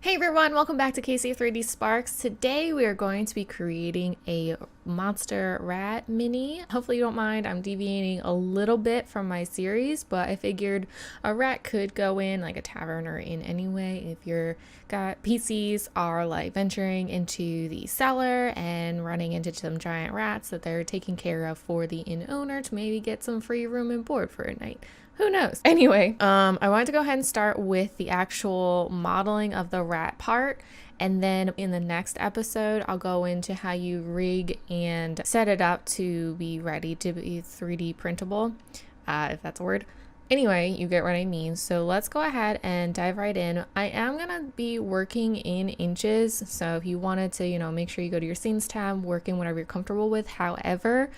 Hey everyone, welcome back to KC3D Sparks. Today we are going to be creating a monster rat mini. Hopefully you don't mind, I'm deviating a little bit from my series, but I figured a rat could go in like a tavern or in any way if your PCs are like venturing into the cellar and running into some giant rats that they're taking care of for the inn owner to maybe get some free room and board for a night. Who knows? Anyway, I wanted to go ahead and start with the actual modeling of the rat part. And then in the next episode, I'll go into how you rig and set it up to be ready to be 3D printable, if that's a word. Anyway, you get what I mean. So let's go ahead and dive right in. I am going to be working in inches. So if you wanted to, make sure you go to your scenes tab, work in whatever you're comfortable with. However,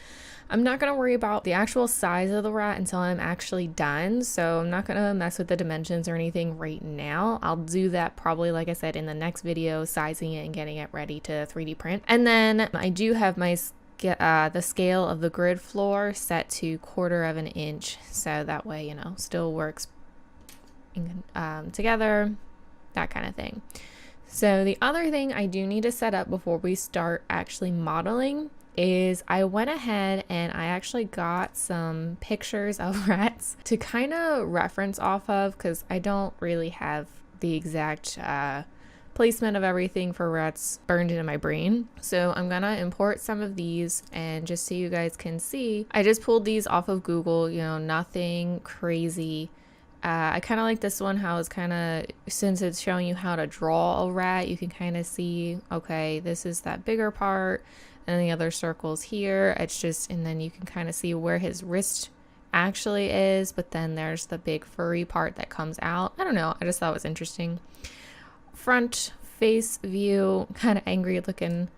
I'm not going to worry about the actual size of the rat until I'm actually done. So I'm not going to mess with the dimensions or anything right now. I'll do that probably, like I said, in the next video, sizing it and getting it ready to 3D print. And then I do have my the scale of the grid floor set to 1/4 of an inch. So that way, still works together, that kind of thing. So the other thing I do need to set up before we start actually modeling is I went ahead and I actually got some pictures of rats to kind of reference off of, because I don't really have the exact placement of everything for rats burned into my brain. So I'm gonna import some of these, and just so you guys can see, I just pulled these off of Google, nothing crazy. I kind of like this one, how it's kind of, since it's showing you how to draw a rat, you can kind of see, okay, this is that bigger part, and the other circles here. It's just, and then you can kind of see where his wrist actually is, but then there's the big furry part that comes out. I don't know, I just thought it was interesting. Front face view, kind of angry looking,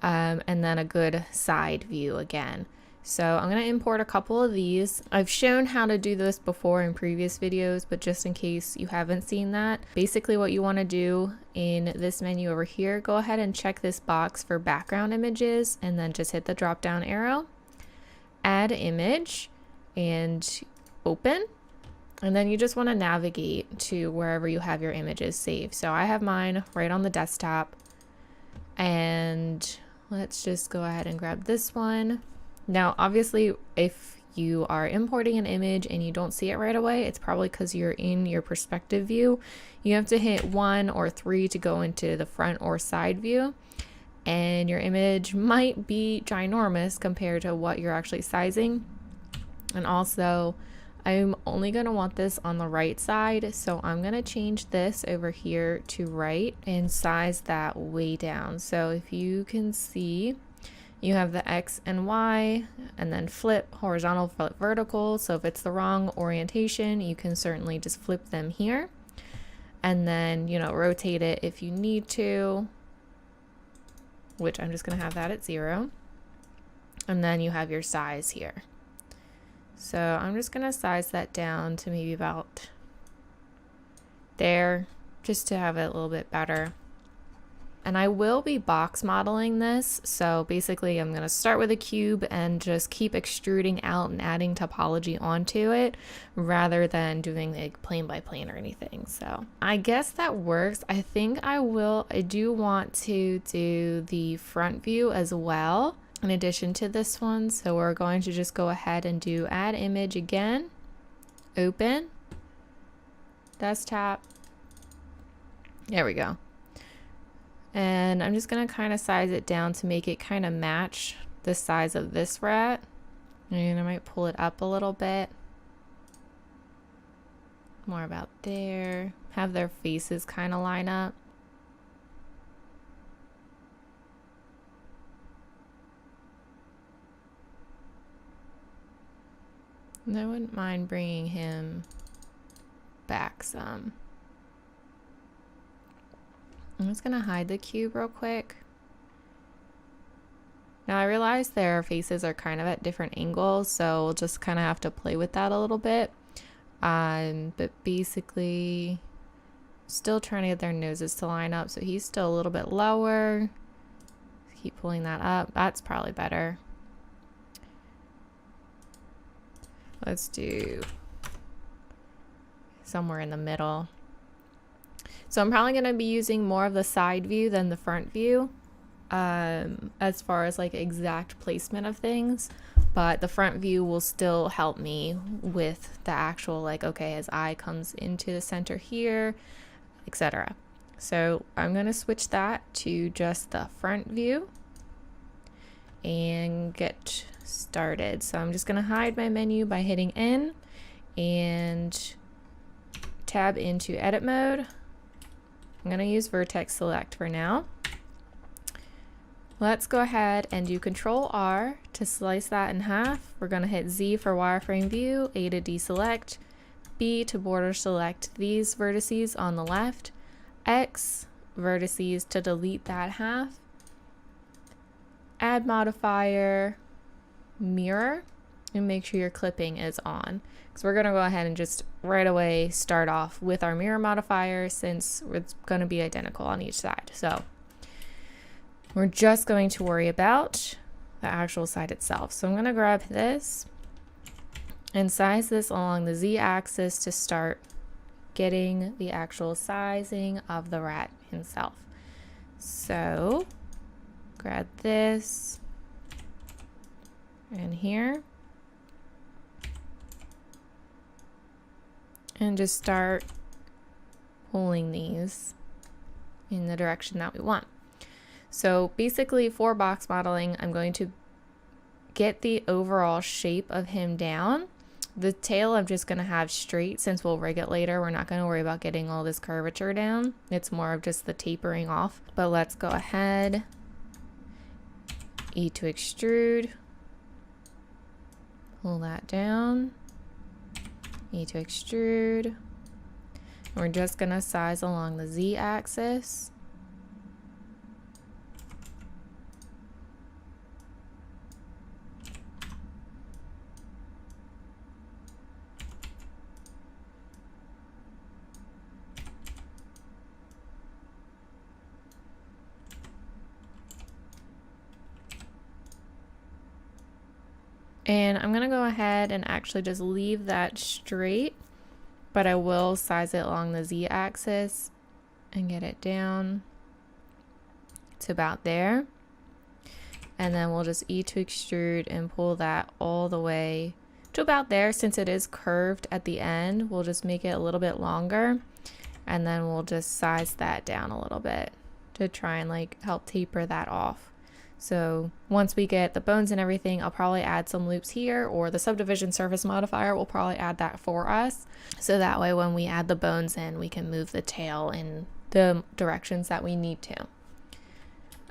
and then a good side view again. So I'm going to import a couple of these. I've shown how to do this before in previous videos, but just in case you haven't seen that, basically what you want to do in this menu over here, go ahead and check this box for background images, and then just hit the drop down arrow, add image, and open. And then you just want to navigate to wherever you have your images saved. So I have mine right on the desktop, and let's just go ahead and grab this one. Now, obviously, if you are importing an image and you don't see it right away, it's probably because you're in your perspective view. You have to hit 1 or 3 to go into the front or side view, and your image might be ginormous compared to what you're actually sizing. And also, I'm only going to want this on the right side, so I'm going to change this over here to right and size that way down. So if you can see, you have the X and Y, and then flip horizontal, flip vertical. So if it's the wrong orientation, you can certainly just flip them here, and then, rotate it if you need to, which I'm just going to have that at 0. And then you have your size here. So I'm just going to size that down to maybe about there, just to have it a little bit better. And I will be box modeling this. So basically I'm going to start with a cube and just keep extruding out and adding topology onto it, rather than doing like plane by plane or anything. So I guess that works. I think I do want to do the front view as well, in addition to this one. So we're going to just go ahead and do add image again, open, desktop. There we go. And I'm just going to kind of size it down to make it kind of match the size of this rat. And I might pull it up a little bit. More about there. Have their faces kind of line up. And I wouldn't mind bringing him back some. I'm just going to hide the cube real quick. Now I realize their faces are kind of at different angles, so we'll just kind of have to play with that a little bit. But basically, still trying to get their noses to line up, so he's still a little bit lower. Keep pulling that up. That's probably better. Let's do somewhere in the middle. So I'm probably going to be using more of the side view than the front view as far as like exact placement of things. But the front view will still help me with the actual like, okay, his eye comes into the center here, etc. So I'm going to switch that to just the front view and get started. So I'm just going to hide my menu by hitting N and tab into edit mode. I'm going to use vertex select for now. Let's go ahead and do Control R to slice that in half. We're going to hit Z for wireframe view, A to deselect, B to border select these vertices on the left, X vertices to delete that half, add modifier, mirror, and make sure your clipping is on. So we're going to go ahead and just right away start off with our mirror modifier since it's going to be identical on each side. So we're just going to worry about the actual side itself. So I'm going to grab this and size this along the Z axis to start getting the actual sizing of the rat himself. So grab this and here and just start pulling these in the direction that we want. So basically for box modeling, I'm going to get the overall shape of him down. The tail I'm just going to have straight since we'll rig it later. We're not going to worry about getting all this curvature down. It's more of just the tapering off. But let's go ahead, E to extrude, pull that down, E to extrude. And we're just going to size along the Z axis. And I'm going to go ahead and actually just leave that straight, but I will size it along the Z axis and get it down to about there. And then we'll just E to extrude and pull that all the way to about there. Since it is curved at the end, we'll just make it a little bit longer. And then we'll just size that down a little bit to try and like help taper that off. So once we get the bones and everything, I'll probably add some loops here, or the subdivision surface modifier will probably add that for us. So that way when we add the bones in, we can move the tail in the directions that we need to.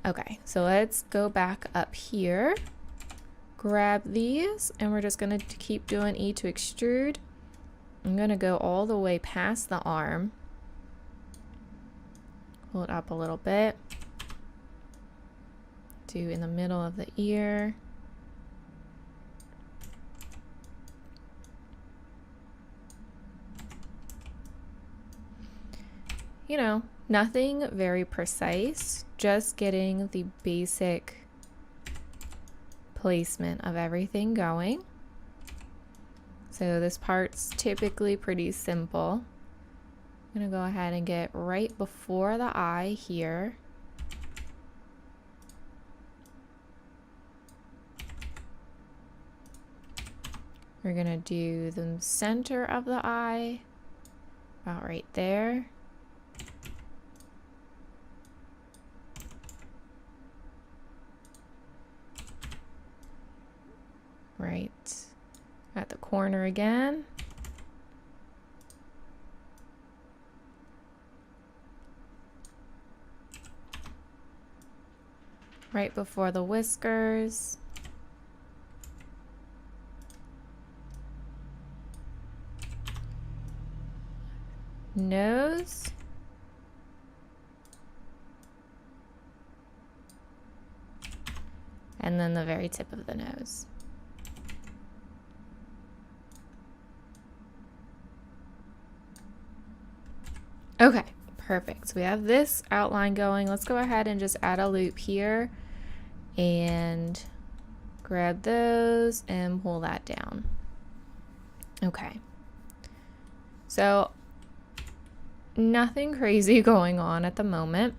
Okay, so let's go back up here, grab these, and we're just going to keep doing E to extrude. I'm going to go all the way past the arm, pull it up a little bit. Do in the middle of the ear. You know, nothing very precise, just getting the basic placement of everything going. So this part's typically pretty simple. I'm gonna go ahead and get right before the eye here. We're gonna do the center of the eye, about right there. Right at the corner again. Right before the whiskers. Nose. And then the very tip of the nose. Okay, perfect. So we have this outline going. Let's go ahead and just add a loop here and grab those and pull that down. Okay. So Nothing crazy going on at the moment.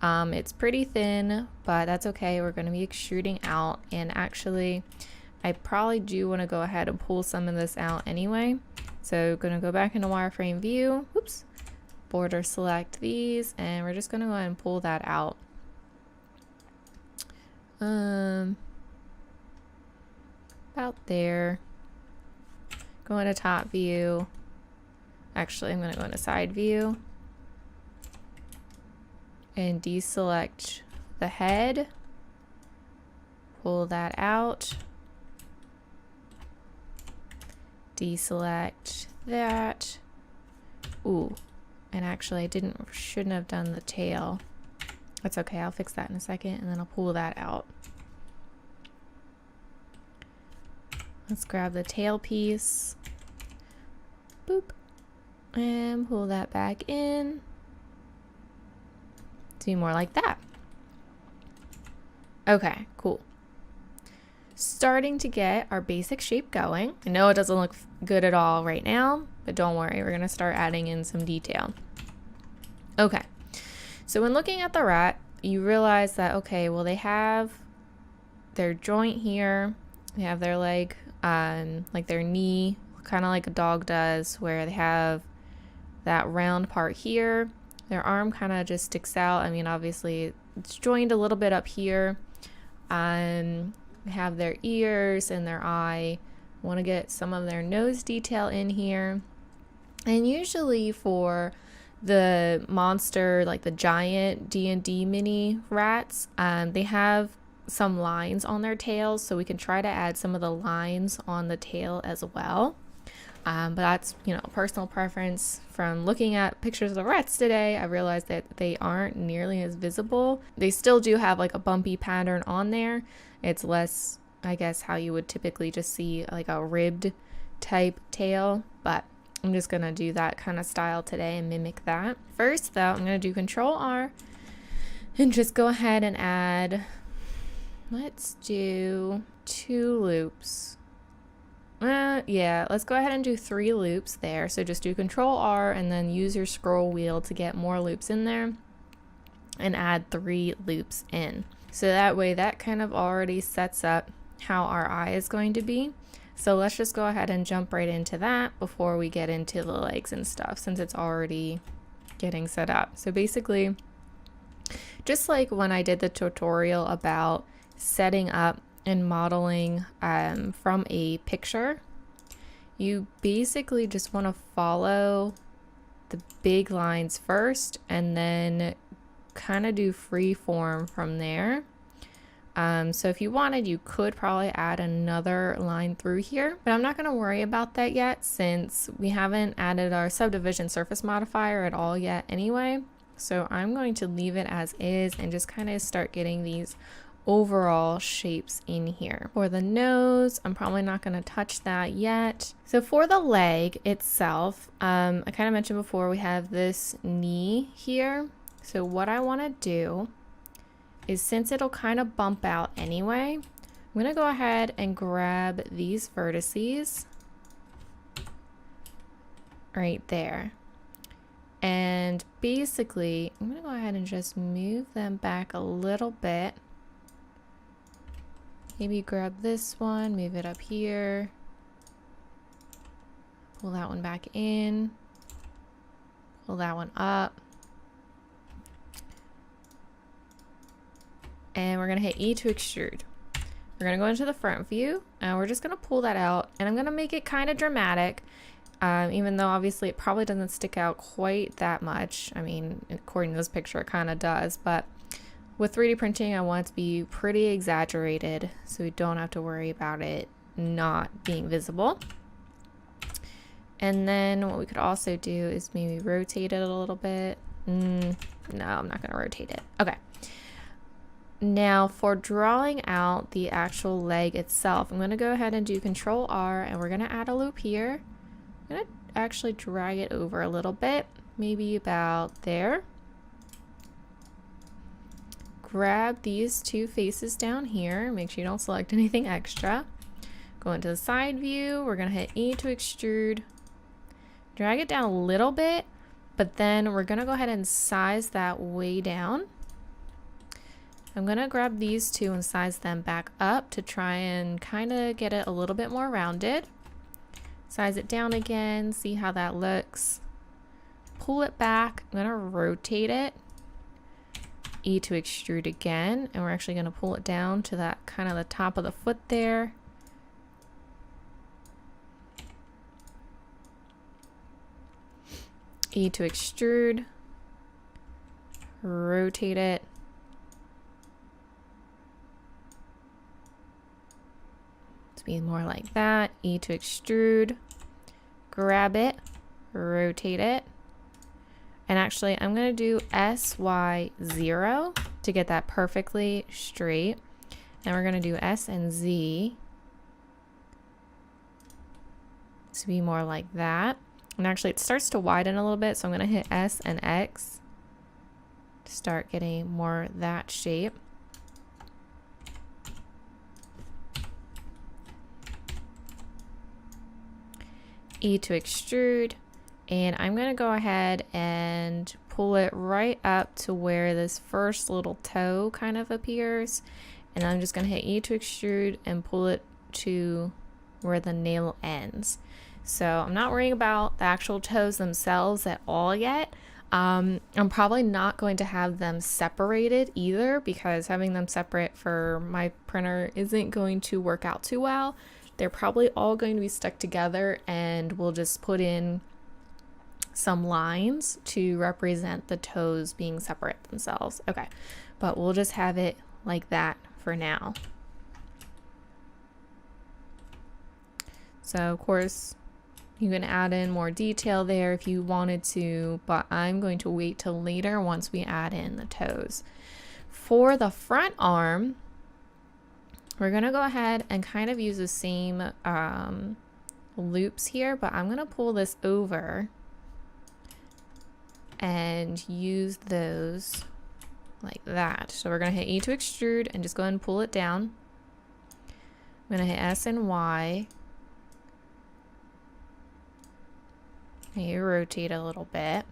It's pretty thin, but that's okay. We're going to be extruding out, and actually I probably do want to go ahead and pull some of this out anyway. So going to go back into wireframe view, oops, border select these, and we're just going to go ahead and pull that out. About there. Go into top view. Actually, I'm going to go into side view and deselect the head. Pull that out. Deselect that. Ooh, and actually I shouldn't have done the tail. That's okay, I'll fix that in a second, and then I'll pull that out. Let's grab the tail piece. Boop. And pull that back in. To be more like that. Okay, cool. Starting to get our basic shape going. I know it doesn't look good at all right now, but don't worry, we're gonna start adding in some detail. Okay, so when looking at the rat, you realize that, okay, well, they have their joint here, they have their leg, like their knee, kind of like a dog does, where they have that round part here. Their arm kind of just sticks out. I mean, obviously it's joined a little bit up here. They have their ears and their eye. Want to get some of their nose detail in here. And usually for the monster, like the giant D&D mini rats, they have some lines on their tails, so we can try to add some of the lines on the tail as well. But that's, you know, personal preference. From looking at pictures of the rats today, I realized that they aren't nearly as visible. They still do have like a bumpy pattern on there. It's less, I guess, how you would typically just see like a ribbed type tail, but I'm just gonna do that kind of style today and mimic that. First though, I'm gonna do Control R and just go ahead and add, let's do 2 loops. Yeah, let's go ahead and do 3 loops there. So just do Control R and then use your scroll wheel to get more loops in there and add 3 loops in. So that way that kind of already sets up how our eye is going to be. So let's just go ahead and jump right into that before we get into the legs and stuff, since it's already getting set up. So basically, just like when I did the tutorial about setting up and modeling from a picture, you basically just want to follow the big lines first and then kind of do free form from there. So if you wanted, you could probably add another line through here, but I'm not going to worry about that yet since we haven't added our subdivision surface modifier at all yet anyway. So I'm going to leave it as is and just kind of start getting these overall shapes in here. For the nose, I'm probably not going to touch that yet. So for the leg itself, I kind of mentioned before, we have this knee here. So what I want to do is, since it'll kind of bump out anyway, I'm going to go ahead and grab these vertices right there. And basically, I'm going to go ahead and just move them back a little bit. Maybe grab this one, move it up here, pull that one back in, pull that one up. And we're going to hit E to extrude. We're going to go into the front view and we're just going to pull that out, and I'm going to make it kind of dramatic, even though obviously it probably doesn't stick out quite that much. I mean, according to this picture, it kind of does, but with 3D printing, I want it to be pretty exaggerated so we don't have to worry about it not being visible. And then what we could also do is maybe rotate it a little bit. No, I'm not going to rotate it. Okay. Now for drawing out the actual leg itself, I'm going to go ahead and do Control R and we're going to add a loop here. I'm going to actually drag it over a little bit, maybe about there. Grab these 2 faces down here, make sure you don't select anything extra. Go into the side view, we're going to hit E to extrude. Drag it down a little bit, But then we're gonna go ahead and size that way down. I'm gonna grab these two and size them back up to try and kind of get it a little bit more rounded. Size it down again, see how that looks. Pull it back, I'm gonna rotate it. E to extrude again, and we're actually gonna pull it down to that kind of the top of the foot there. E to extrude, rotate it. To be more like that. E to extrude, grab it, rotate it. And actually I'm gonna do SY0 to get that perfectly straight. And we're gonna do S and Z to be more like that. And actually it starts to widen a little bit, so I'm gonna hit S and X to start getting more that shape. E to extrude, and I'm gonna go ahead and pull it right up to where this first little toe kind of appears, and I'm just gonna hit E to extrude and pull it to where the nail ends. So I'm not worrying about the actual toes themselves at all yet. I'm probably not going to have them separated either, because having them separate for my printer isn't going to work out too well. They're probably all going to be stuck together, and we'll just put in some lines to represent the toes being separate themselves. Okay, but we'll just have it like that for now. So of course you can add in more detail there if you wanted to, but I'm going to wait till later once we add in the toes. For the front arm, we're gonna go ahead and kind of use the same loops here, but I'm gonna pull this over and use those like that. So we're gonna hit E to extrude and just go ahead and pull it down. I'm gonna hit S and Y. Maybe rotate a little bit.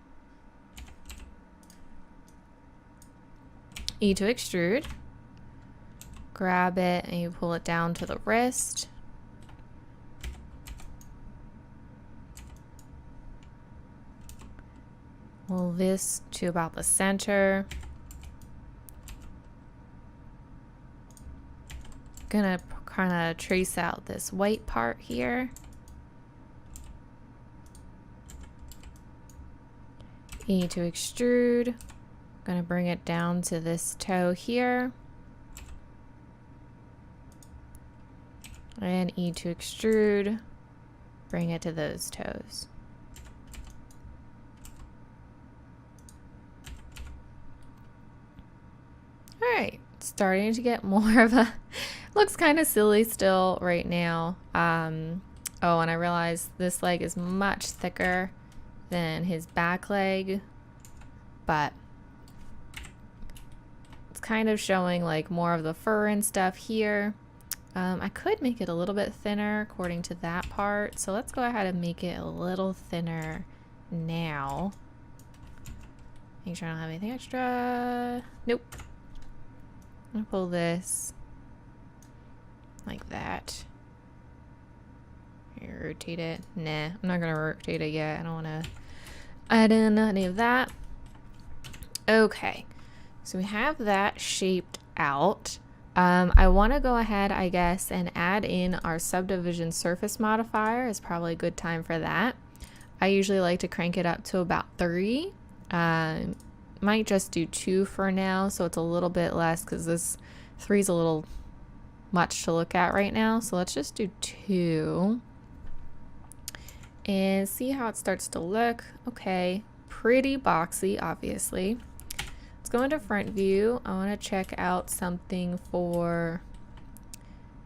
E to extrude. Grab it and you pull it down to the wrist. Pull this to about the center. Gonna kind of trace out this white part here. E to extrude. Gonna bring it down to this toe here. And E to extrude, bring it to those toes. All right, starting to get more of a, looks kind of silly still right now. Oh, and I realized this leg is much thicker than his back leg, but it's kind of showing like more of the fur and stuff here. I could make it a little bit thinner according to that part, so let's go ahead and make it a little thinner now. Make sure I don't have anything extra. Nope. I'm gonna pull this like that. Rotate it. Nah, I'm not gonna rotate it yet. I don't want to add in any of that. Okay, so we have that shaped out. I want to go ahead, I guess, and add in our subdivision surface modifier. It's probably a good time for that. I usually like to crank it up to about 3. Might just do 2 for now, so it's a little bit less because this 3 is a little much to look at right now. So let's just do 2 and see how it starts to look. Okay, pretty boxy, obviously. Let's go into front view. I want to check out something for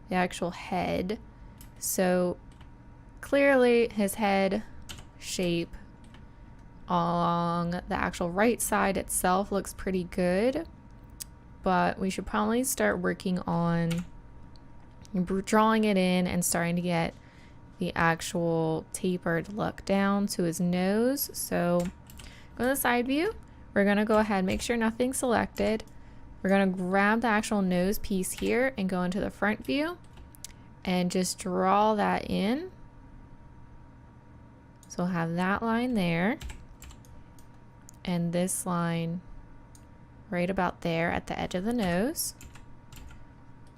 the actual head. So clearly his head shape along the actual right side itself looks pretty good, but we should probably start working on drawing it in and starting to get the actual tapered look down to his nose. So Go to the side view. We're gonna go ahead, make sure nothing's selected. We're gonna grab the actual nose piece here and go into the front view and just draw that in. So we'll have that line there and this line right about there at the edge of the nose.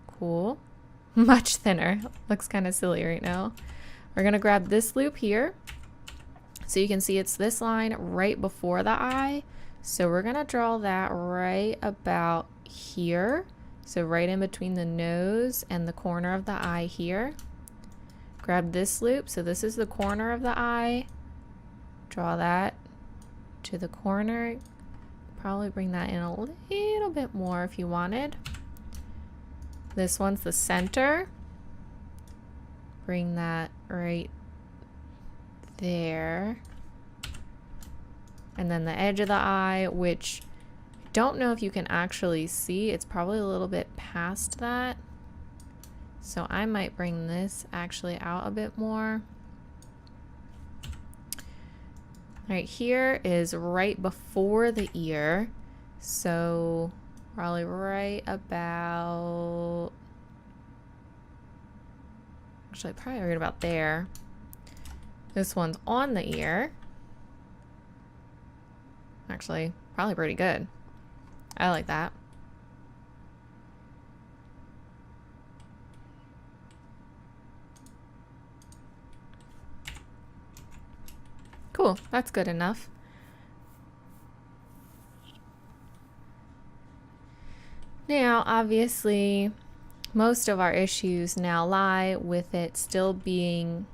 Cool. Much thinner. Looks kind of silly right now. We're gonna grab this loop here. So you can see it's this line right before the eye. So we're gonna draw that right about here. So right in between the nose and the corner of the eye here. Grab this loop. So this is the corner of the eye. Draw that to the corner. Probably bring that in a little bit more if you wanted. This one's the center. Bring that right there. And then the edge of the eye, which I don't know if you can actually see. It's probably a little bit past that. So I might bring this actually out a bit more. Right here is right before the ear. So probably right about, actually probably right about there. This one's on the ear. Actually, probably pretty good. I like that. Cool, that's good enough. Now, obviously, most of our issues now lie with it still being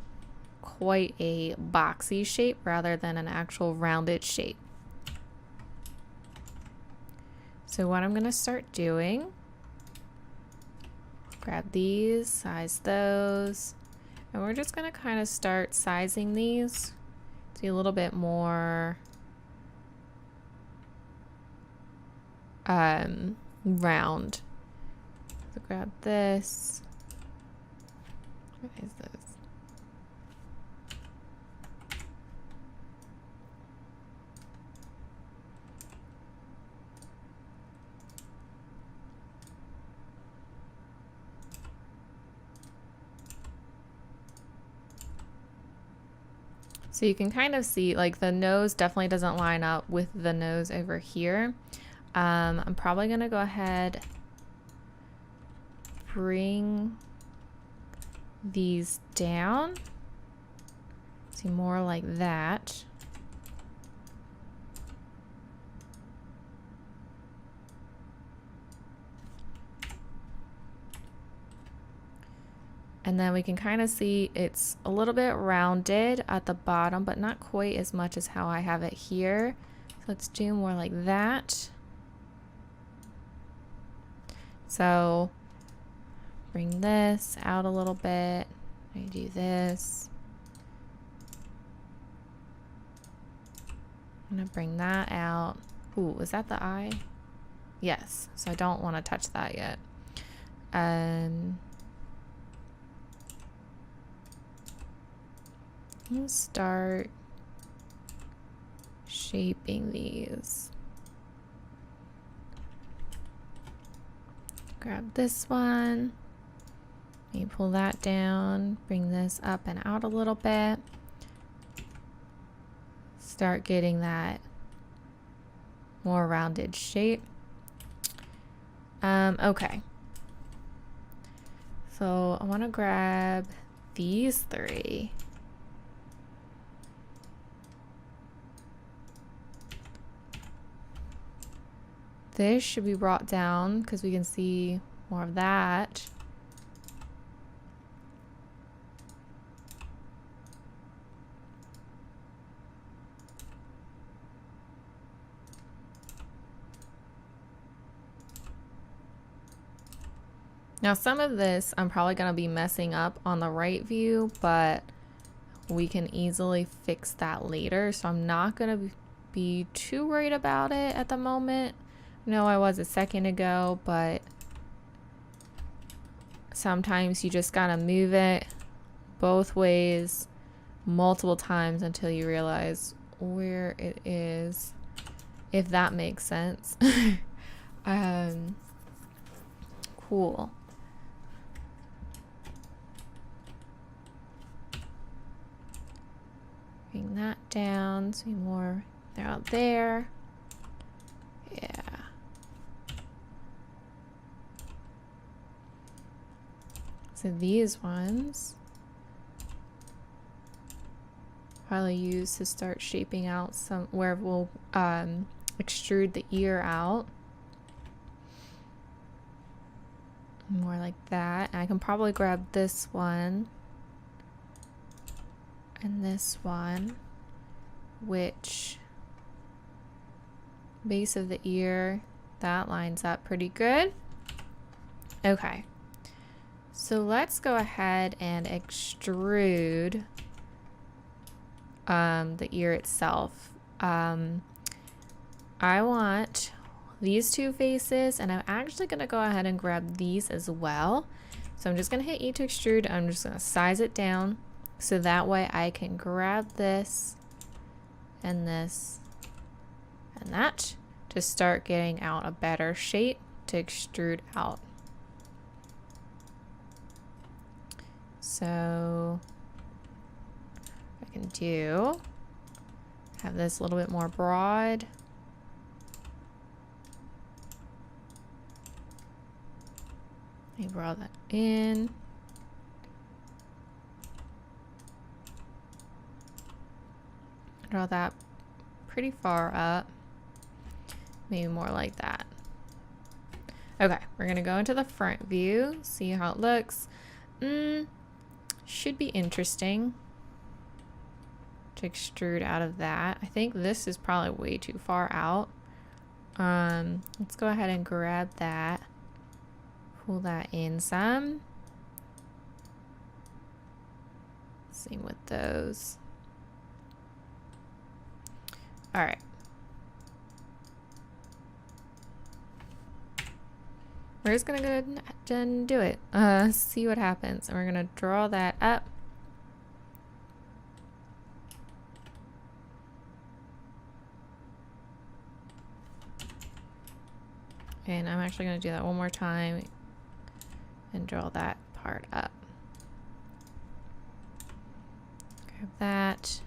quite a boxy shape rather than an actual rounded shape. So what I'm gonna start doing, grab these, size those, and we're just gonna kind of start sizing these to be a little bit more round. So grab this. What is this? So you can kind of see, like, the nose definitely doesn't line up with the nose over here. I'm probably gonna go ahead, bring these down, see, more like that. And then we can kind of see it's a little bit rounded at the bottom, but not quite as much as how I have it here. So let's do more like that. So bring this out a little bit. I do this. I'm gonna bring that out. Ooh, is that the eye? Yes, so I don't want to touch that yet. I'll start shaping these. Grab this one, maybe pull that down, bring this up and out a little bit. Start getting that more rounded shape. Okay. So I want to grab these three. This should be brought down because we can see more of that. Now some of this I'm probably going to be messing up on the right view, but we can easily fix that later. So I'm not going to be too worried about it at the moment. No, I was a second ago, but sometimes you just gotta move it both ways multiple times until you realize where it is, if that makes sense. Cool. Bring that down, so more they're out there. Yeah. So these ones probably use to start shaping out some where we'll extrude the ear out. More like that. And I can probably grab this one and this one, which base of the ear, that lines up pretty good. Okay, so let's go ahead and extrude the ear itself. I want these two faces, and I'm actually going to go ahead and grab these as well. So I'm just going to hit E to extrude. I'm just going to size it down so that way I can grab this and this and that to start getting out a better shape to extrude out. So I can have this a little bit more broad. Let me draw that in. Draw that pretty far up. Maybe more like that. Okay, we're gonna go into the front view, see how it looks. Should be interesting to extrude out of that. I think this is probably way too far out. Let's go ahead and grab that. Pull that in some. Same with those. All right. We're just gonna go ahead and do it. See what happens. And we're gonna draw that up. And I'm actually gonna do that one more time and draw that part up. Grab that.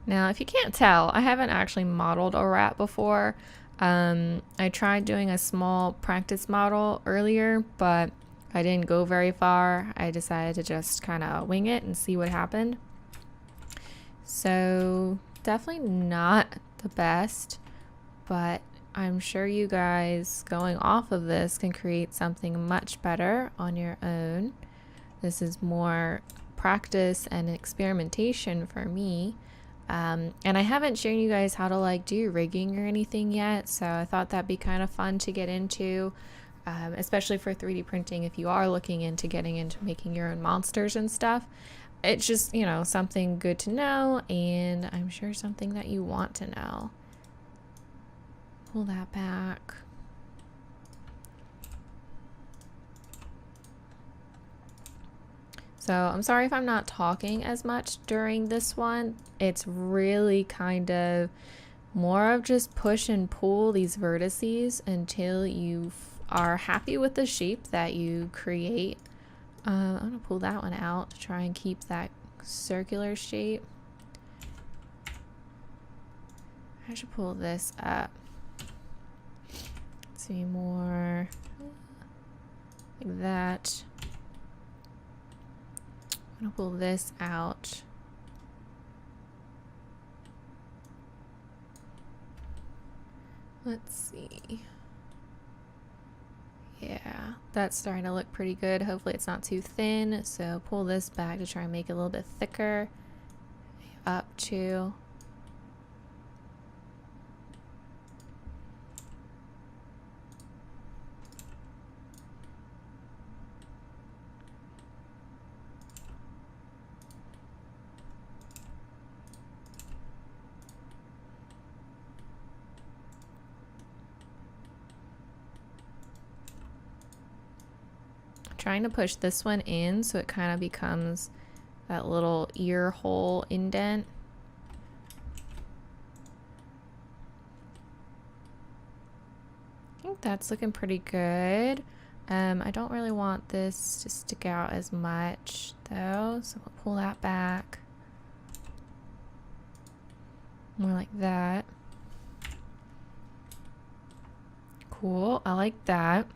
Now, if you can't tell, I haven't actually modeled a rat before. I tried doing a small practice model earlier, but I didn't go very far. I decided to just kind of wing it and see what happened. So definitely not the best, but I'm sure you guys going off of this can create something much better on your own. This is more practice and experimentation for me. And I haven't shown you guys how to like do rigging or anything yet, so I thought that'd be kind of fun to get into, especially for 3D printing if you are looking into getting into making your own monsters and stuff. It's just, you know, something good to know, and I'm sure something that you want to know. Pull that back. So I'm sorry if I'm not talking as much during this one. It's really kind of more of just push and pull these vertices until you are happy with the shape that you create. I'm gonna pull that one out to try and keep that circular shape. I should pull this up. Let's see, more like that. I'm gonna pull this out. Let's see. Yeah, that's starting to look pretty good. Hopefully it's not too thin. So pull this back to try and make it a little bit thicker. Up to. trying to push this one in so it kind of becomes that little ear hole indent. I think that's looking pretty good. I don't really want this to stick out as much though, so we'll pull that back. More like that. Cool, I like that.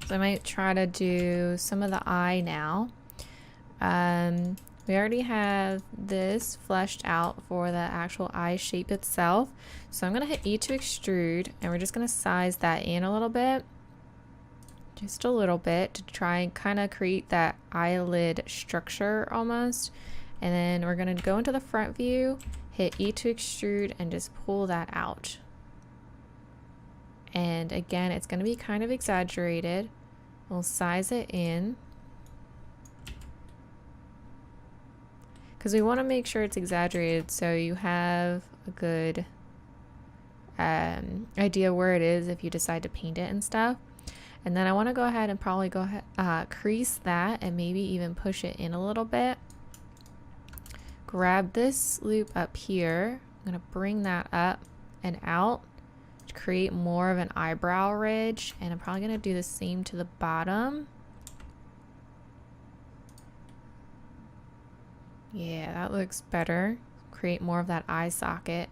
So I might try to do some of the eye now. We already have this fleshed out for the actual eye shape itself. So I'm gonna hit E to extrude, and we're just gonna size that in a little bit. Just a little bit to try and kind of create that eyelid structure almost. And then we're gonna go into the front view, hit E to extrude, and just pull that out. And again, it's gonna be kind of exaggerated. We'll size it in, because we want to make sure it's exaggerated so you have a good idea where it is if you decide to paint it and stuff. And then I want to go ahead and probably go ahead, crease that and maybe even push it in a little bit. Grab this loop up here. I'm going to bring that up and out to create more of an eyebrow ridge, and I'm probably going to do the same to the bottom. Yeah, that looks better. Create more of that eye socket.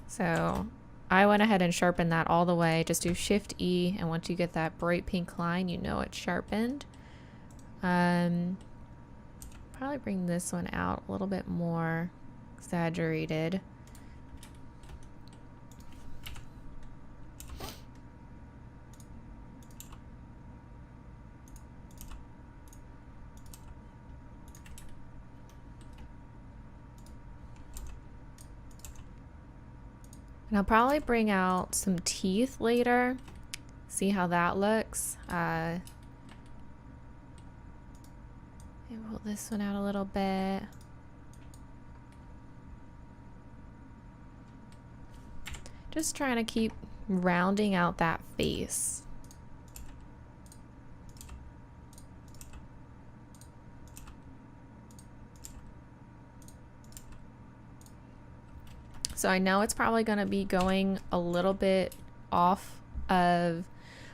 So I went ahead and sharpened that all the way. Just do Shift E, and once you get that bright pink line, you know it's sharpened. Probably bring this one out a little bit more exaggerated. And I'll probably bring out some teeth later. See how that looks. Maybe pull this one out a little bit. Just trying to keep rounding out that face. So I know it's probably going to be going a little bit off of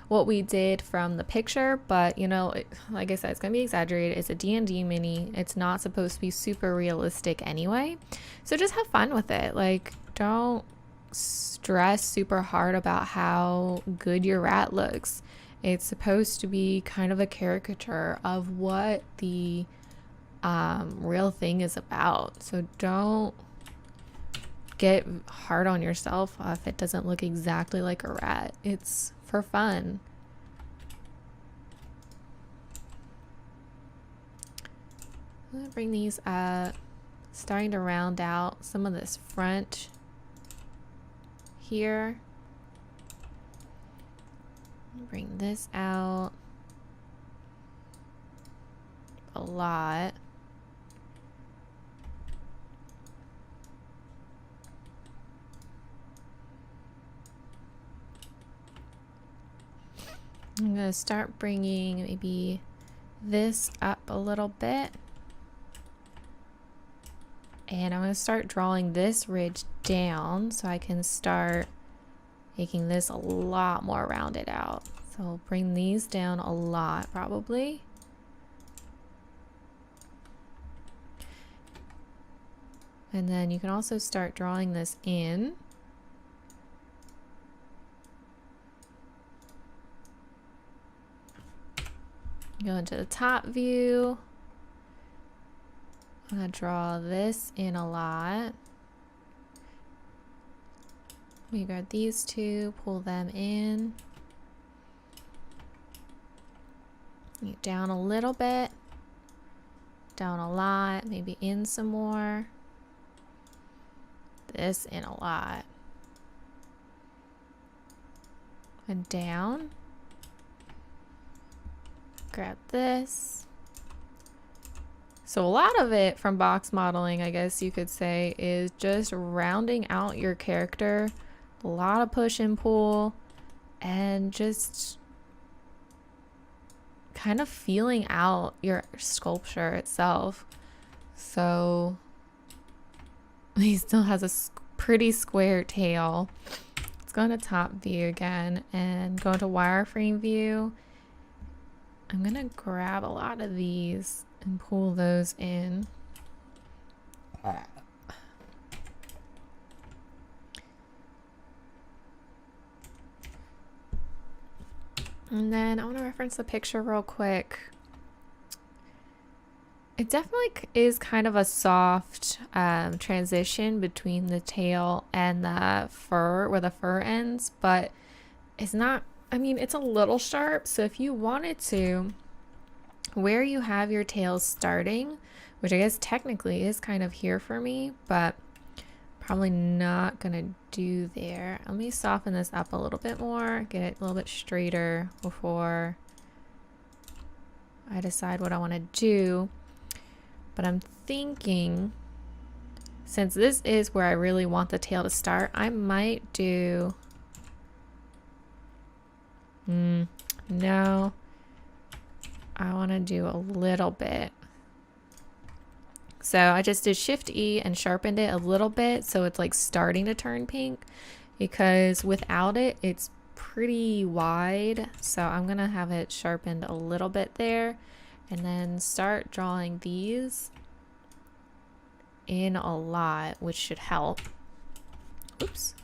what we did from the picture, but you know, like I said, it's going to be exaggerated. It's a D&D mini. It's not supposed to be super realistic anyway. So just have fun with it. Like, don't stress super hard about how good your rat looks. It's supposed to be kind of a caricature of what the real thing is about. So don't get hard on yourself if it doesn't look exactly like a rat. It's for fun. I'm gonna bring these up, starting to round out some of this front here. Bring this out a lot. I'm going to start bringing maybe this up a little bit. And I'm going to start drawing this ridge down so I can start making this a lot more rounded out. So I'll bring these down a lot probably. And then you can also start drawing this in. Go into the top view. I'm gonna draw this in a lot. We grab these two, pull them in. Down a little bit, down a lot, maybe in some more. This in a lot. And down. Grab this. So a lot of it from box modeling, I guess you could say, is just rounding out your character. A lot of push and pull, and just kind of feeling out your sculpture itself. So he still has a pretty square tail. Let's go to top view again and go into wireframe view. I'm gonna grab a lot of these and pull those in. And then I want to reference the picture real quick. It definitely is kind of a soft transition between the tail and the fur, where the fur ends, but it's not, I mean, it's a little sharp. So if you wanted to, where you have your tail starting, which I guess technically is kind of here for me, but probably not gonna do there. Let me soften this up a little bit more, get it a little bit straighter before I decide what I want to do. But I'm thinking, since this is where I really want the tail to start, I might do, no, I want to do a little bit. So I just did Shift E and sharpened it a little bit so it's like starting to turn pink, because without it, it's pretty wide. So I'm gonna have it sharpened a little bit there and then start drawing these in a lot, which should help. Oops.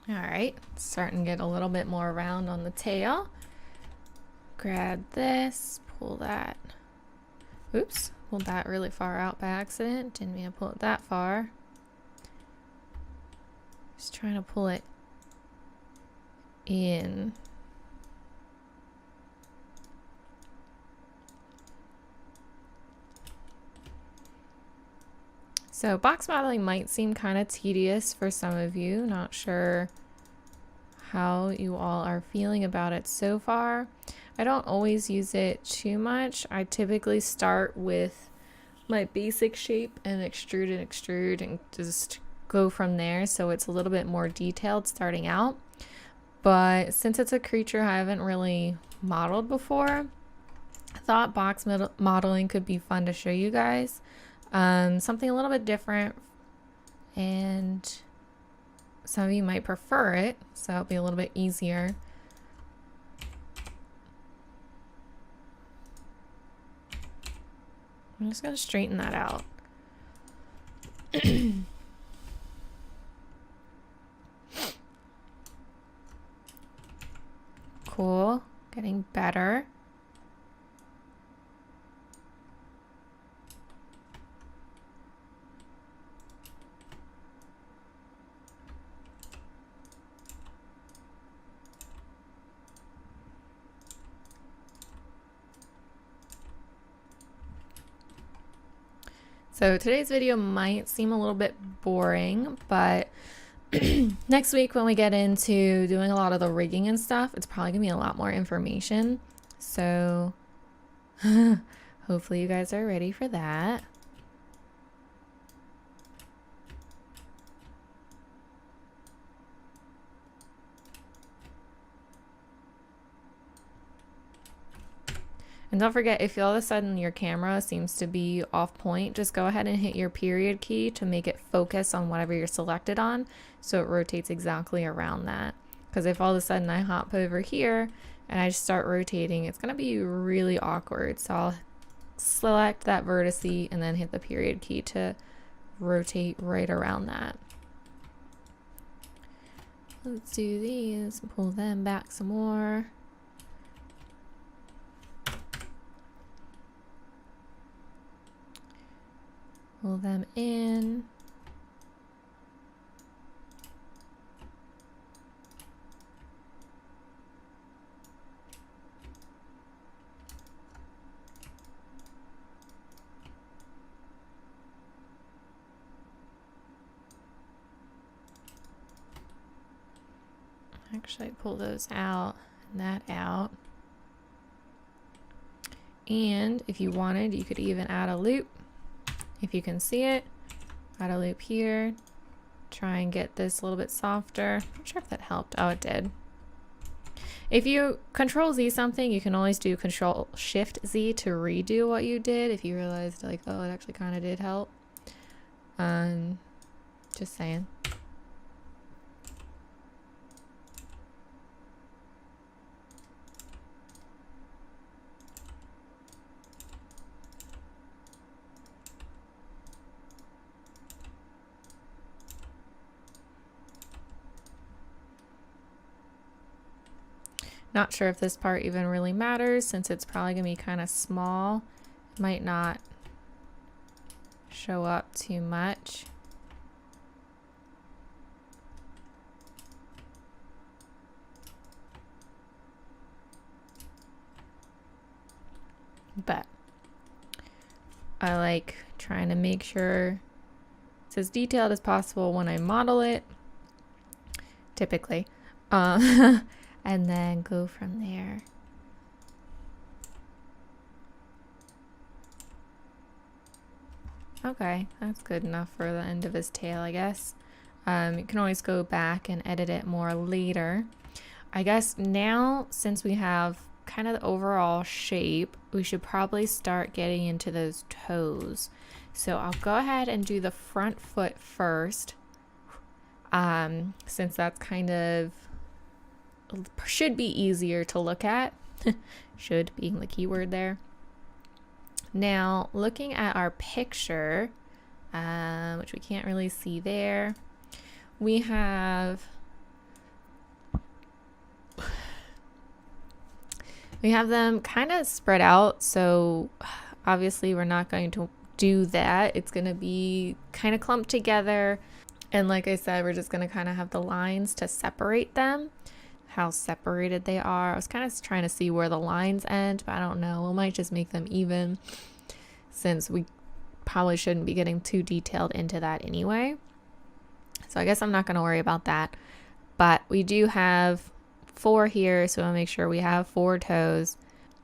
All right, starting to get a little bit more round on the tail. Grab this, pull that. Oops, pulled that really far out by accident. Didn't mean to pull it that far. Just trying to pull it in. So box modeling might seem kind of tedious for some of you. Not sure how you all are feeling about it so far. I don't always use it too much. I typically start with my basic shape and extrude and just go from there. So it's a little bit more detailed starting out. But since it's a creature I haven't really modeled before, I thought box modeling could be fun to show you guys. Something a little bit different, and some of you might prefer it, so it'll be a little bit easier. I'm just gonna straighten that out. Cool, getting better. So today's video might seem a little bit boring, but next week when we get into doing a lot of the rigging and stuff, it's probably gonna be a lot more information. So hopefully you guys are ready for that. And don't forget, if all of a sudden your camera seems to be off point, just go ahead and hit your period key to make it focus on whatever you're selected on, so it rotates exactly around that. Because if all of a sudden I hop over here and I just start rotating, it's going to be really awkward. So I'll select that vertice and then hit the period key to rotate right around that. Let's do these, pull them back some more. pull them in. Actually, pull those out and that out. And if you wanted, you could even add a loop. If you can see it, add a loop here. Try and get this a little bit softer. Not sure if that helped. Oh, it did. If you Control Z something, you can always do Control Shift Z to redo what you did if you realized like, oh, it actually kind of did help. Just saying. Not sure if this part even really matters since it's probably gonna be kind of small. It might not show up too much. But I like trying to make sure it's as detailed as possible when I model it, typically. And then go from there. Okay, that's good enough for the end of his tail, I guess. You can always go back and edit it more later. I guess now, since we have kind of the overall shape, we should probably start getting into those toes. So I'll go ahead and do the front foot first, since that's kind of should be easier to look at. Should being the keyword there. Now, looking at our picture, which we can't really see there, we have them kind of spread out. So obviously we're not going to do that. It's going to be kind of clumped together. And like I said, we're just going to kind of have the lines to separate them. How separated they are. I was kind of trying to see where the lines end, but I don't know. We might just make them even since we probably shouldn't be getting too detailed into that anyway. So I guess I'm not going to worry about that. But we do have 4 here, so I'll make sure we have 4 toes.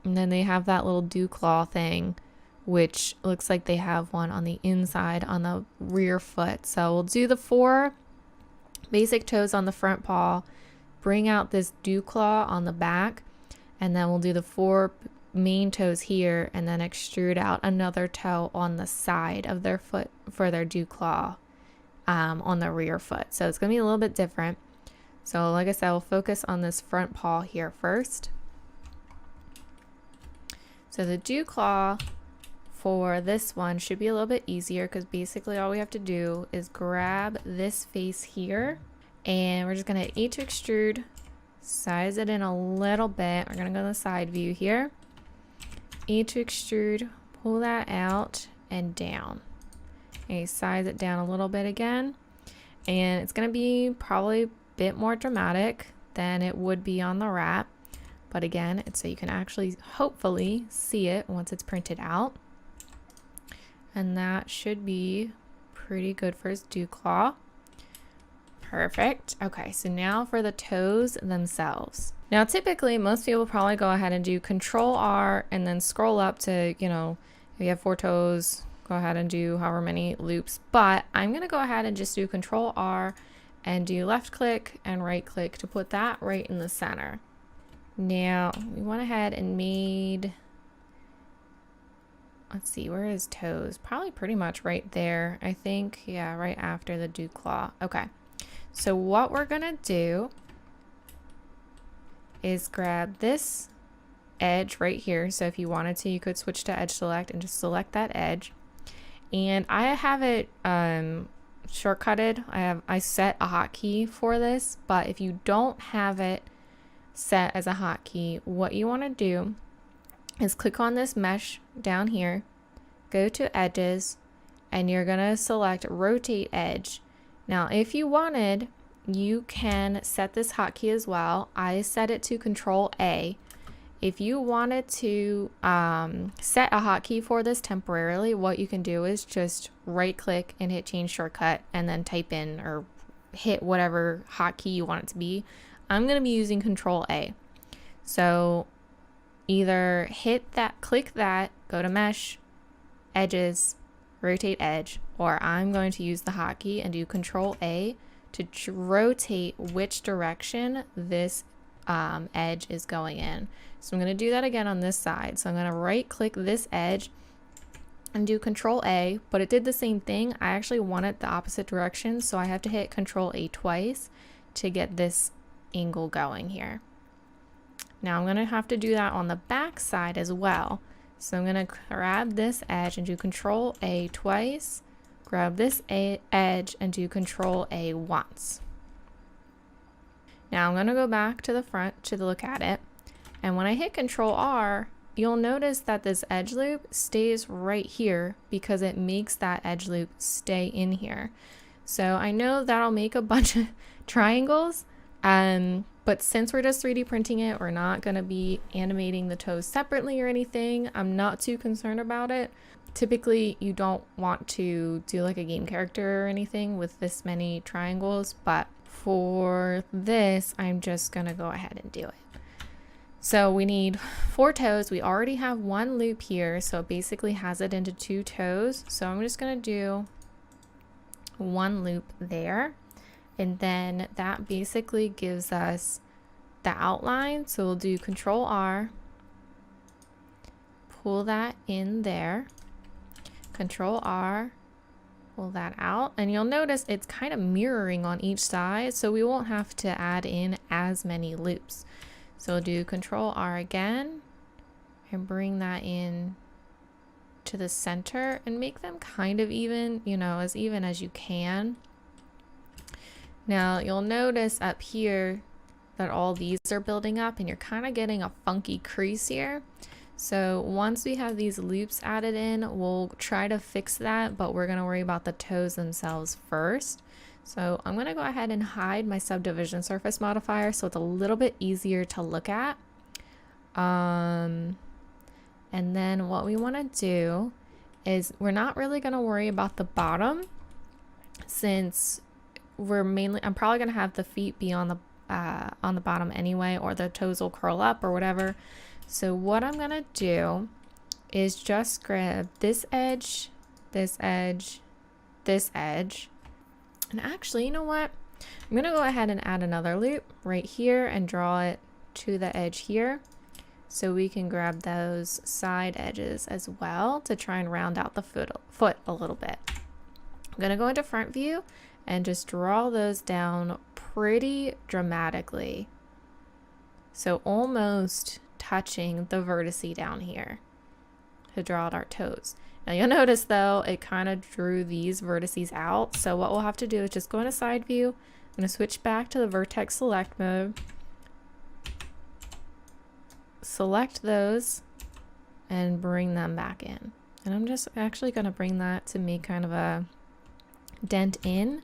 And then they have that little dew claw thing, which looks like they have one on the inside on the rear foot. So we'll do the 4 basic toes on the front paw, bring out this dew claw on the back, and then we'll do the 4 main toes here and then extrude out another toe on the side of their foot for their dew claw on the rear foot. So it's going to be a little bit different. So like I said, we'll focus on this front paw here first. So the dew claw for this one should be a little bit easier because basically all we have to do is grab this face here. And we're just going to E to extrude, size it in a little bit. We're going to go to the side view here. E to extrude, pull that out and down. Okay, size it down a little bit again. And it's going to be probably a bit more dramatic than it would be on the wrap. But again, it's so you can actually hopefully see it once it's printed out. And that should be pretty good for his dew claw. Perfect. Okay, so now for the toes themselves. Now, typically, most people probably go ahead and do Control R and then scroll up to, you know, if you have 4 toes, go ahead and do however many loops. But I'm going to go ahead and just do Control R and do left click and right click to put that right in the center. Now, we went ahead and made, let's see, where is toes? Probably pretty much right there. I think, yeah, right after the dew claw. Okay. So what we're gonna do is grab this edge right here. So if you wanted to, you could switch to edge select and just select that edge. And I have it shortcutted. I set a hotkey for this, but if you don't have it set as a hotkey, what you want to do is click on this mesh down here, go to edges, and you're gonna select rotate edge. Now, if you wanted, you can set this hotkey as well. I set it to Control A. If you wanted to set a hotkey for this temporarily, what you can do is just right click and hit change shortcut and then type in or hit whatever hotkey you want it to be. I'm going to be using Control A. So either hit that, click that, go to mesh, edges, rotate edge, or I'm going to use the hotkey and do Control A to rotate which direction this edge is going in. So I'm going to do that again on this side. So I'm going to right click this edge and do Control A, but it did the same thing. I actually want it the opposite direction, so I have to hit Control A twice to get this angle going here. Now I'm going to have to do that on the back side as well. So I'm going to grab this edge and do Control A twice, grab this edge and do Control A once. Now I'm going to go back to the front to look at it. And when I hit Control R, you'll notice that this edge loop stays right here because it makes that edge loop stay in here. So I know that'll make a bunch of triangles, but since we're just 3D printing it, we're not going to be animating the toes separately or anything. I'm not too concerned about it. Typically, you don't want to do like a game character or anything with this many triangles, but for this, I'm just going to go ahead and do it. So we need 4 toes. We already have 1 loop here, so it basically has it into 2 toes. So I'm just going to do 1 loop there, and then that basically gives us the outline. So we'll do Control R, pull that in there, Control R, pull that out, and you'll notice it's kind of mirroring on each side, so we won't have to add in as many loops. So we'll do Control R again and bring that in to the center and make them kind of even, you know, as even as you can. Now you'll notice up here that all these are building up and you're kind of getting a funky crease here. So once we have these loops added in, we'll try to fix that, but we're going to worry about the toes themselves first. So I'm going to go ahead and hide my subdivision surface modifier so it's a little bit easier to look at. And then what we want to do is we're not really going to worry about the bottom, since we're mainly, I'm probably going to have the feet be on the bottom anyway, or the toes will curl up or whatever. So what I'm going to do is just grab this edge, this edge, this edge. And actually, you know what? I'm going to go ahead and add another loop right here and draw it to the edge here. So we can grab those side edges as well to try and round out the foot a little bit. I'm going to go into front view and just draw those down pretty dramatically. So almost touching the vertice down here to draw out our toes. Now you'll notice though, it kind of drew these vertices out. So what we'll have to do is just go into side view. I'm going to switch back to the vertex select mode. Select those and bring them back in. And I'm just actually going to bring that to make kind of a dent in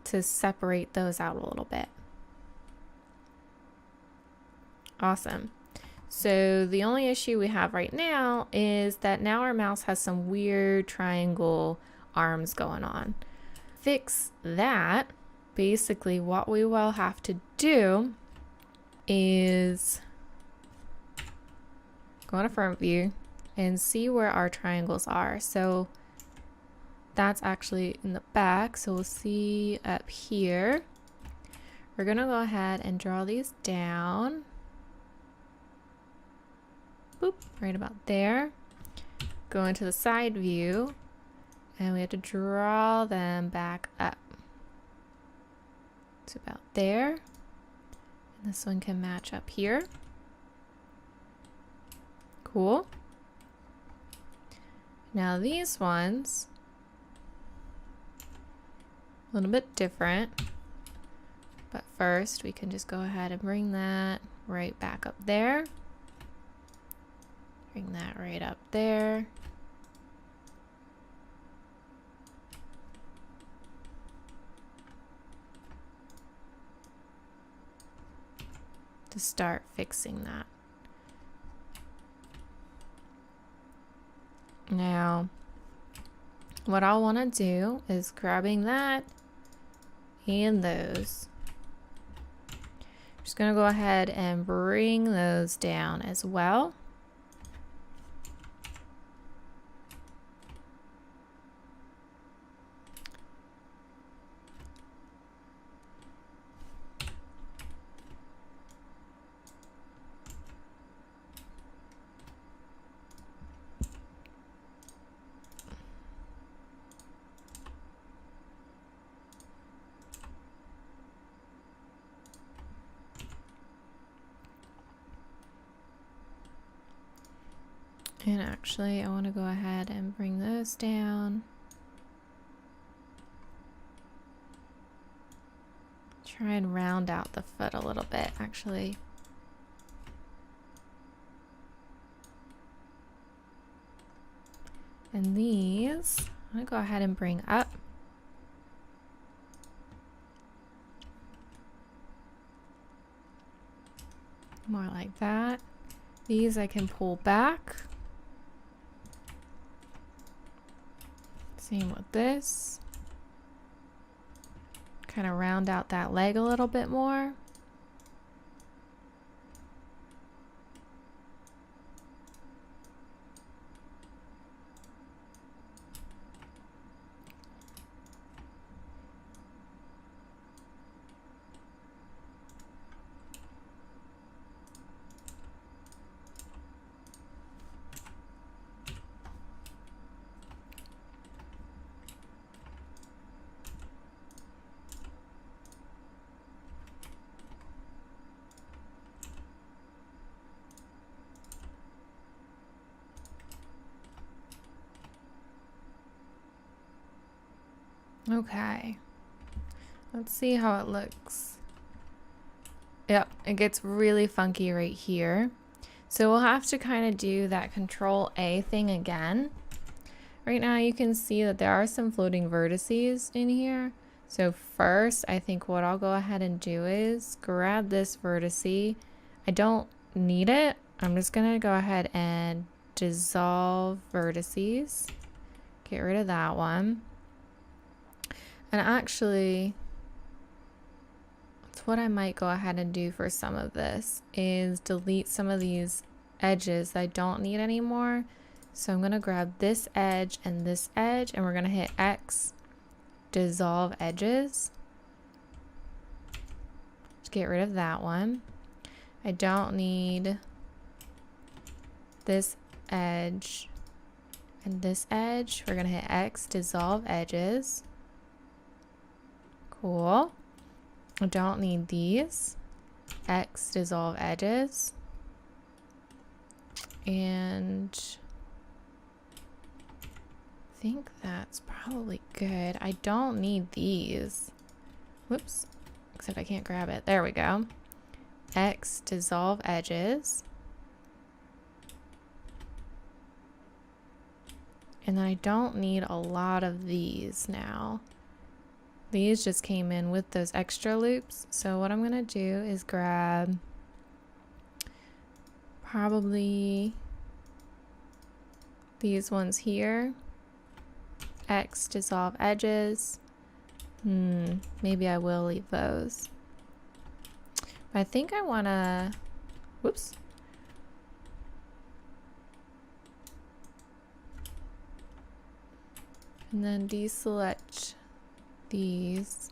to separate those out a little bit. Awesome. So the only issue we have right now is that now our mouse has some weird triangle arms going on. Fix that. Basically what we will have to do is go into front view and see where our triangles are. So that's actually in the back. So we'll see up here. We're going to go ahead and draw these down. Boop, right about there. Go into the side view and we have to draw them back up. It's about there. And this one can match up here. Cool. Now these ones, a little bit different. But first we can just go ahead and bring that right back up there. Bring that right up there. to start fixing that. Now, what I'll want to do is grabbing that and those. Just gonna go ahead and bring those down as well. And actually, I want to go ahead and bring those down. Try and round out the foot a little bit, actually. And these, I'm going to go ahead and bring up. More like that. These I can pull back. Same with this. Kind of round out that leg a little bit more. Okay, let's see how it looks. Yep, it gets really funky right here. So we'll have to kind of do that Control A thing again. Right now you can see that there are some floating vertices in here. So first, I think what I'll go ahead and do is grab this vertice. I don't need it. I'm just gonna go ahead and dissolve vertices. Get rid of that one. And actually, that's what I might go ahead and do for some of this, is delete some of these edges that I don't need anymore. So I'm gonna grab this edge, and we're gonna hit X, dissolve edges. Just get rid of that one. I don't need this edge and this edge. We're gonna hit X, dissolve edges. Cool. I don't need these. X, dissolve edges. And I think that's probably good. I don't need these. Whoops. Except I can't grab it. There we go. X, dissolve edges. And then I don't need a lot of these now. These just came in with those extra loops. So what I'm gonna do is grab probably these ones here. X, dissolve edges. Maybe I will leave those. But I think I wanna, whoops. And then deselect these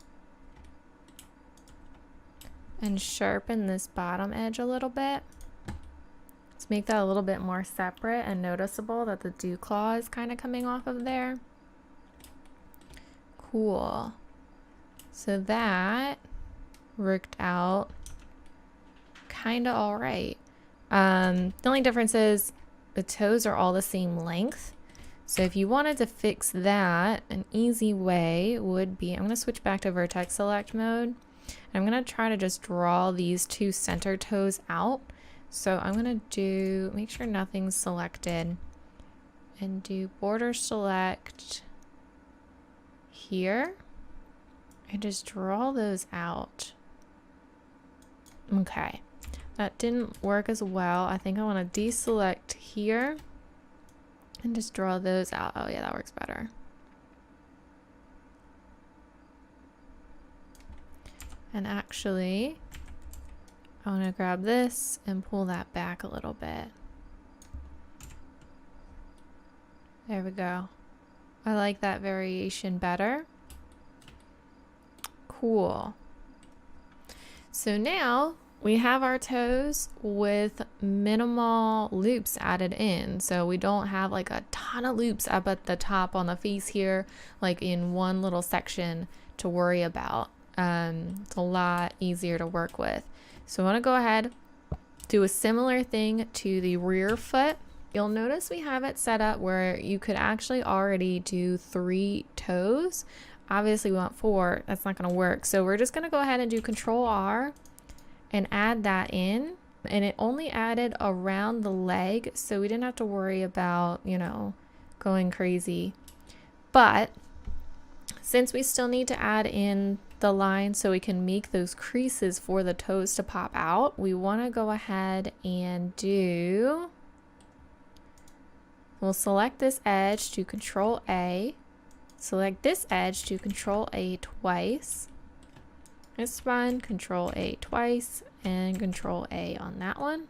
and sharpen this bottom edge a little bit. Let's make that a little bit more separate and noticeable that the dew claw is kind of coming off of there. Cool. So that worked out kind of all right. The only difference is the toes are all the same length. So if you wanted to fix that, an easy way would be, I'm going to switch back to vertex select mode. And I'm going to try to just draw these two center toes out. So I'm going to make sure nothing's selected and do border select here and just draw those out. Okay. That didn't work as well. I think I want to deselect here and just draw those out. Oh yeah, that works better. And actually, I want to grab this and pull that back a little bit. There we go. I like that variation better. Cool. So now we have our toes with minimal loops added in. So we don't have like a ton of loops up at the top on the face here, like in one little section to worry about. It's a lot easier to work with. So I want to go ahead, do a similar thing to the rear foot. You'll notice we have it set up where you could actually already do 3 toes. Obviously we want 4, that's not going to work. So we're just going to go ahead and do Control R and add that in. And it only added around the leg, so we didn't have to worry about, you know, going crazy. But since we still need to add in the line so we can make those creases for the toes to pop out, we want to go ahead and do, we'll select this edge to Control A, select this edge to Control A twice, this one Control A twice, and Control A on that one.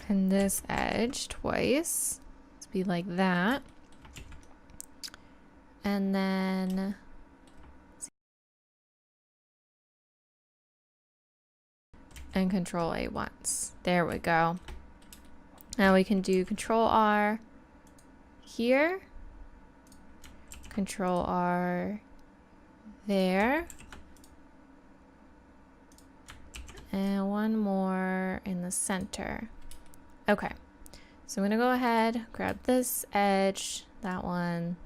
And this edge twice. Let's be like that. And then and Control A once. There we go. Now we can do Control R here, Control R there, and one more in the center. Okay, so I'm gonna go ahead, grab this edge, that one,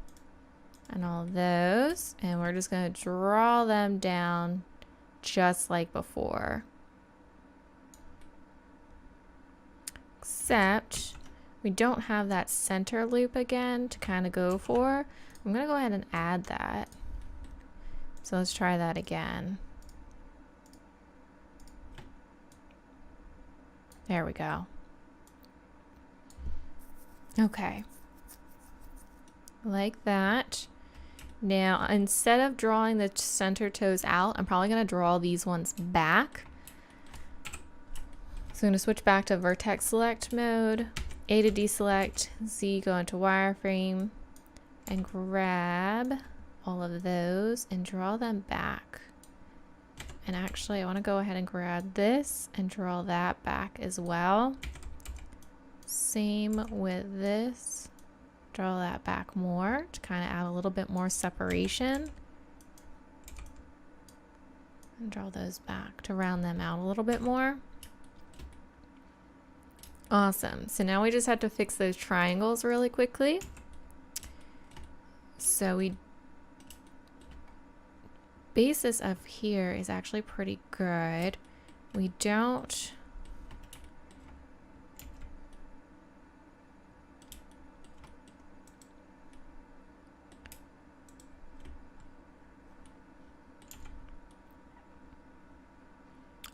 and all those, and we're just gonna draw them down just like before. Except we don't have that center loop again to kind of go for. I'm gonna go ahead and add that. So let's try that again. There we go. Okay. Like that. Now, instead of drawing the center toes out, I'm probably gonna draw these ones back. So I'm gonna switch back to vertex select mode, A to deselect, Z go into wireframe, and grab all of those and draw them back. And actually I wanna go ahead and grab this and draw that back as well. Same with this. Draw that back more to kind of add a little bit more separation. And draw those back to round them out a little bit more. Awesome. So now we just have to fix those triangles really quickly. So basis of here is actually pretty good. We don't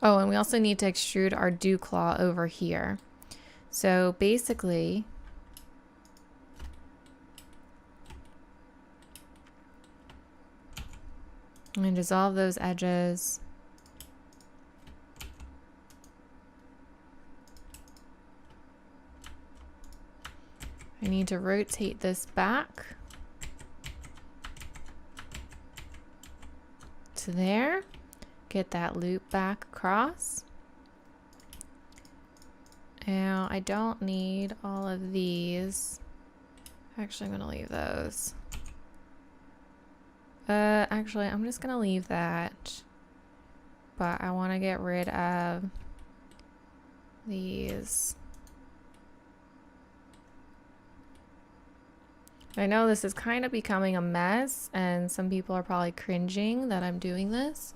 oh, and we also need to extrude our dew claw over here. So basically, I'm going to dissolve those edges. I need to rotate this back to there. Get that loop back across. Now I don't need all of these. Actually, I'm gonna leave those. Actually, I'm just gonna leave that. But I want to get rid of these. I know this is kind of becoming a mess, and some people are probably cringing that I'm doing this.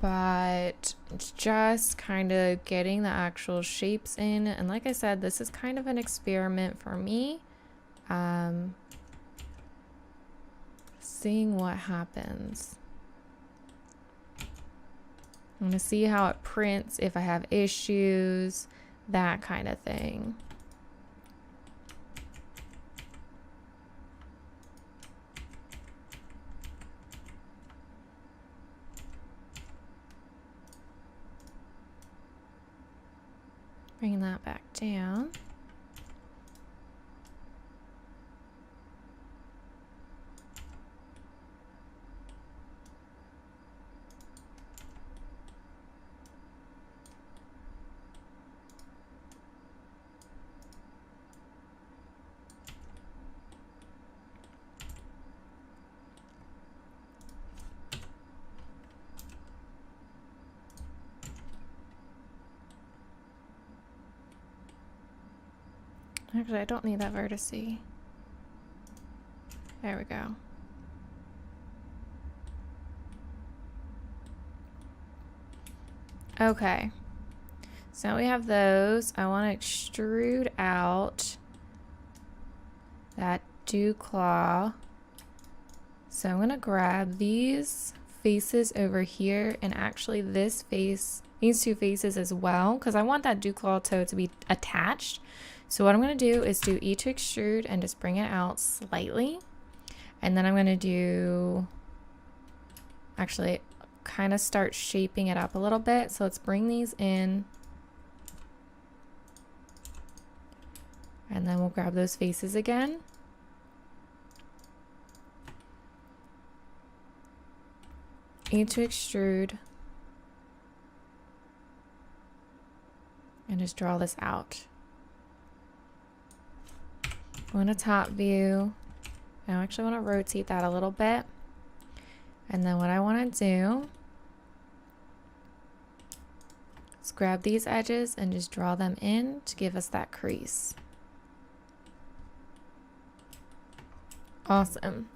But it's just kind of getting the actual shapes in. And like I said, this is kind of an experiment for me. Seeing what happens. I'm going to see how it prints, if I have issues, that kind of thing. Bring that back down. Actually, I don't need that vertex. There we go. Okay. So now we have those. I want to extrude out that dew claw. So I'm going to grab these faces over here, and actually this face, these two faces as well, because I want that dew claw toe to be attached. So what I'm going to do is do E to extrude and just bring it out slightly. And then I'm going to do, actually kind of start shaping it up a little bit. So let's bring these in. And then we'll grab those faces again. E to extrude. And just draw this out. I want a top view. I actually want to rotate that a little bit. And then what I want to do is grab these edges and just draw them in to give us that crease. Awesome.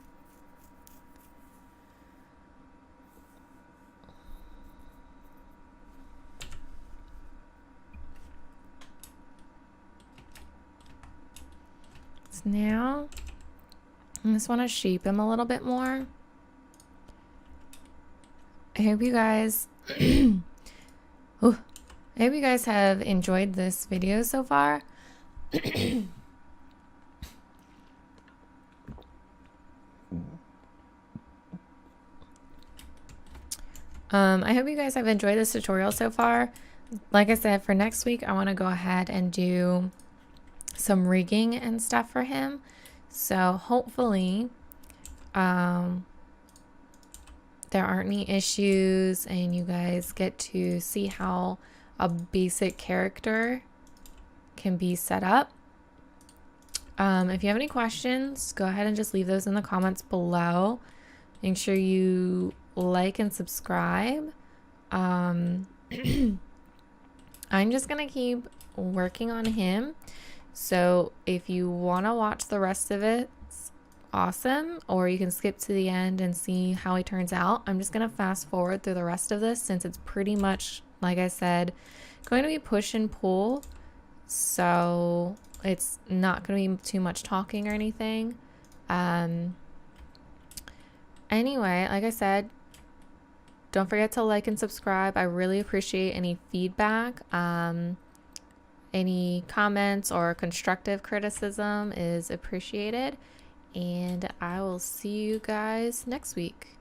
Now I just want to shape him a little bit more. I hope you guys I hope you guys have enjoyed this video so far. I hope you guys have enjoyed this tutorial so far. Like I said, for next week I want to go ahead and do some rigging and stuff for him. So hopefully there aren't any issues and you guys get to see how a basic character can be set up. If you have any questions, go ahead and just leave those in the comments below. Make sure you like and subscribe. I'm just gonna keep working on him. So if you want to watch the rest of it, it's awesome, or you can skip to the end and see how he turns out. I'm just going to fast forward through the rest of this since it's pretty much, like I said, going to be push and pull. So it's not going to be too much talking or anything. Anyway, like I said, don't forget to like and subscribe. I really appreciate any feedback. Any comments or constructive criticism is appreciated, and I will see you guys next week.